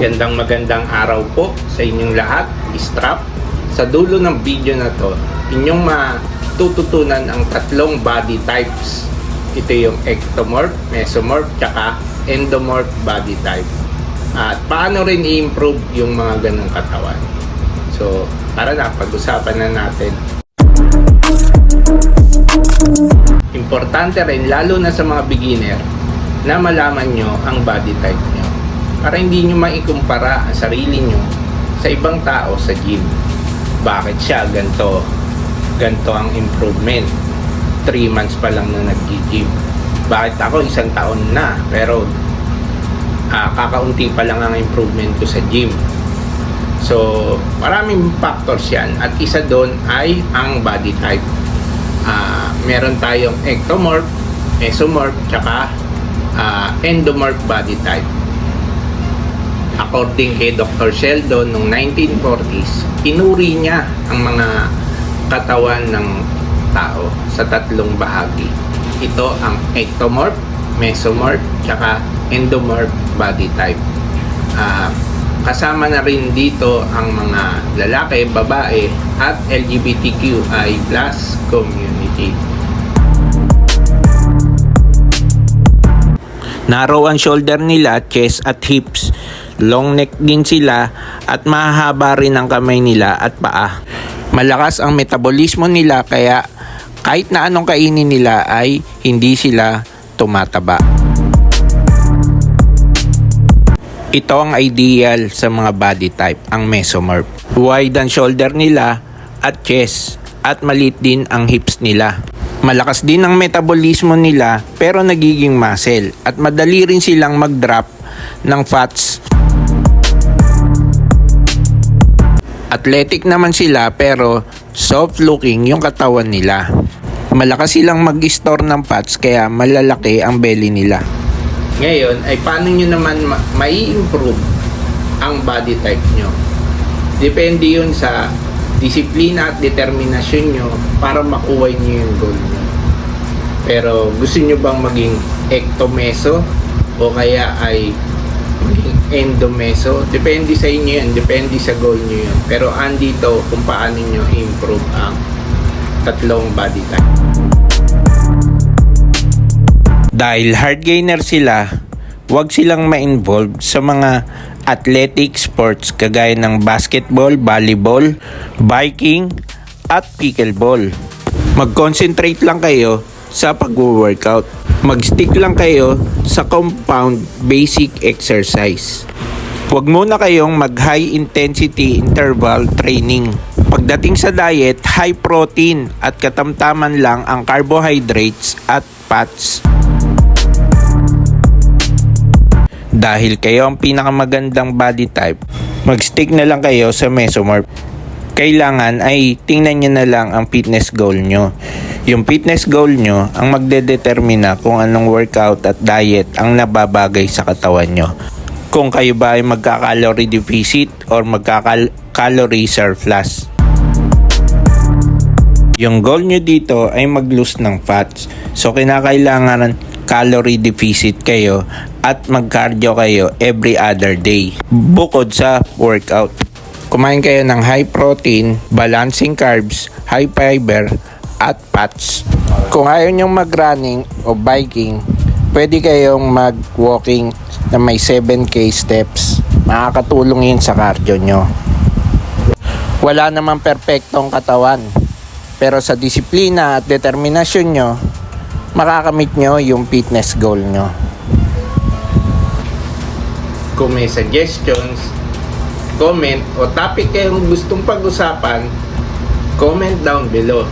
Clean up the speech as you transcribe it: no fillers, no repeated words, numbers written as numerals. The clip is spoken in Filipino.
Magandang araw po sa inyong lahat. Strap. Sa dulo ng video na to, inyong matututunan ang tatlong body types. Ito yung ectomorph, mesomorph, tsaka endomorph body type. At paano rin i-improve yung mga ganong katawan. So, tara na, pag-usapan na natin. Importante rin, lalo na sa mga beginner, na malaman nyo ang body type nyo. Para hindi nyo maikumpara ang sarili nyo sa ibang tao sa gym. Bakit siya ganito ang improvement? 3 months pa lang na nag-gym. Bakit ako 1 taon na pero kakaunti pa lang ang improvement ko sa gym? So maraming factors yan, at isa doon ay ang body type. Meron tayong ectomorph, mesomorph, tsaka endomorph body type. According kay Dr. Sheldon noong 1940s, inuri niya ang mga katawan ng tao sa tatlong bahagi. Ito ang ectomorph, mesomorph, tsaka endomorph body type. Kasama na rin dito ang mga lalaki, babae, at LGBTQI+ community. Narrow ang shoulder nila, chest at hips. Long neck din sila at mahaba rin ang kamay nila at paa. Malakas ang metabolismo nila kaya kahit na anong kainin nila ay hindi sila tumataba. Ito ang ideal sa mga body type, ang mesomorph. Wide ang shoulder nila at chest at maliit din ang hips nila. Malakas din ang metabolismo nila pero nagiging muscle at madali rin silang mag-drop ng fats. Athletic naman sila pero soft looking yung katawan nila. Malakas silang mag-store ng fats kaya malalaki ang belly nila. Ngayon ay paano nyo naman mai-improve ang body type nyo? Depende yun sa disiplina at determinasyon nyo para makuha nyo yung goal nyo. Pero gusto nyo bang maging ectomeso o kaya ay maging endomeso? Depende sa inyo yan, depende sa goal nyo yun. Pero andito kung paano nyo improve ang tatlong body type. Dahil hard gainer sila, huwag silang ma-involve sa mga athletic sports kagaya ng basketball, volleyball, biking, at pickleball. Mag-concentrate lang kayo sa pag-workout. Mag-stick lang kayo sa compound basic exercise. Huwag muna kayong mag-high intensity interval training. Pagdating sa diet, high protein at katamtaman lang ang carbohydrates at fats. Dahil kayo ang pinakamagandang body type, mag-stick na lang kayo sa mesomorph. Kailangan ay tingnan nyo na lang ang fitness goal nyo. Yung fitness goal nyo ang magdedetermina kung anong workout at diet ang nababagay sa katawan nyo. Kung kayo ba ay magka-calorie deficit or magka-calorie surplus. Yung goal nyo dito ay mag-lose ng fats. So kinakailangan calorie deficit kayo at mag-cardio kayo every other day bukod sa workout. Kumain kayo ng high protein, balancing carbs, high fiber, at fats. Kung ayaw nyong mag-running o biking, pwede kayong mag-walking na may 7K steps. Makakatulong yun sa cardio nyo. Wala namang perpektong katawan, pero sa disiplina at determinasyon nyo, makakamit nyo yung fitness goal nyo. Kung may suggestions, comment o topic kayong gustong pag-usapan, comment down below.